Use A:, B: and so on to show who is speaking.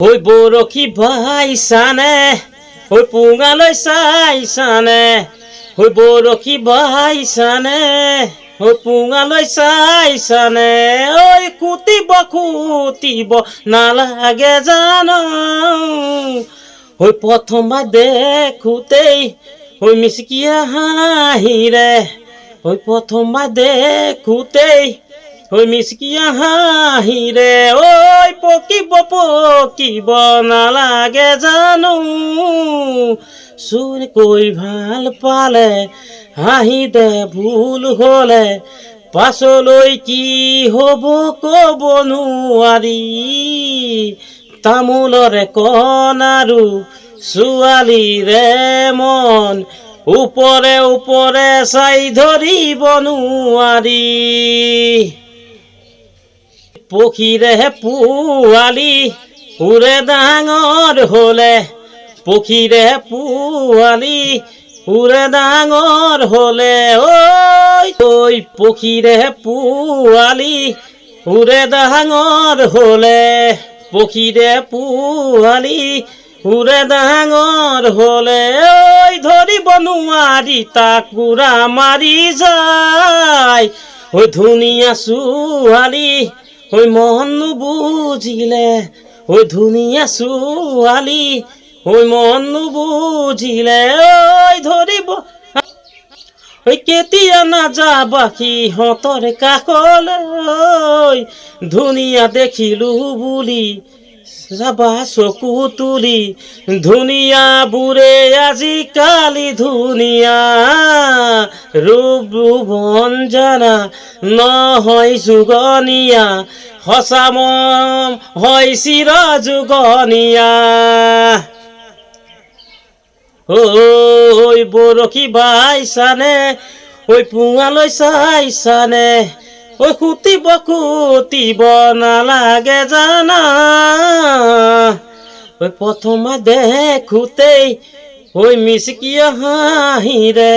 A: ওই বৰশী বাইছানে, ওই পুঙালৈ চাইছানে, ওই বৰশী বাইছানে, ওই পুঙালৈ চাইছানে, ঐ কুটিব নালাগে জানো, ওই প্ৰথমবাৰ দেখোঁতেই ওই মিচকিয়া হাঁহিৰে, ওই প্ৰথমবাৰ দেখোঁতেই ওই মিচকিয়া হাঁহিৰে, ঐ পকিব নালাগে জানো, চুৰকৈ ভাল পালে হাঁহিতে ভুল হলে পাছলৈ কি হ'ব ক'ব নোৱাৰি, তামোলৰে কণ আৰু ছোৱালীৰে মন ওপৰে ওপৰে চাই ধৰিব নোৱাৰি, পক্ষীৰে পোৱালি উৰে ডাঙৰ হলে, পক্ষীৰে পোৱালি উৰে ডাঙৰ হলে, ঐ পক্ষীৰে পোৱালি উৰে ডাঙৰ হলে, পক্ষীৰে পোৱালি উৰে ডাঙৰ হলে, ঐ ধৰিব নোৱাৰি তাক উৰা মাৰি যায়, ঐ ধুনীয়া ছোৱালী ওই মন নুবুজিলে, ওই ধুনীয়া ছোৱালী ওই মন নুবুজিলে, ঐ ধৰিব ওই কেতিয়া নাযাবা সিহঁতৰ কাষলৈ, ধুনীয়া দেখিলো বুলি যাবা চকু তুলি, ধুনীয়া বোৰে আজিকালি ধুনীয়া, ৰূপ ৰূপঞ্জনা নহয় যুগনীয়া, সঁচা মৰম হয় চিৰ যুগনীয়া, ঐ বৰশী বাইছানে, ঐ পুঙালৈ চাইছানে, ঐ কুটিব নালাগে জানা, ঐ প্ৰথমবাৰ দেখোঁতেই ঐ মিচকিয়া হাঁহিৰে,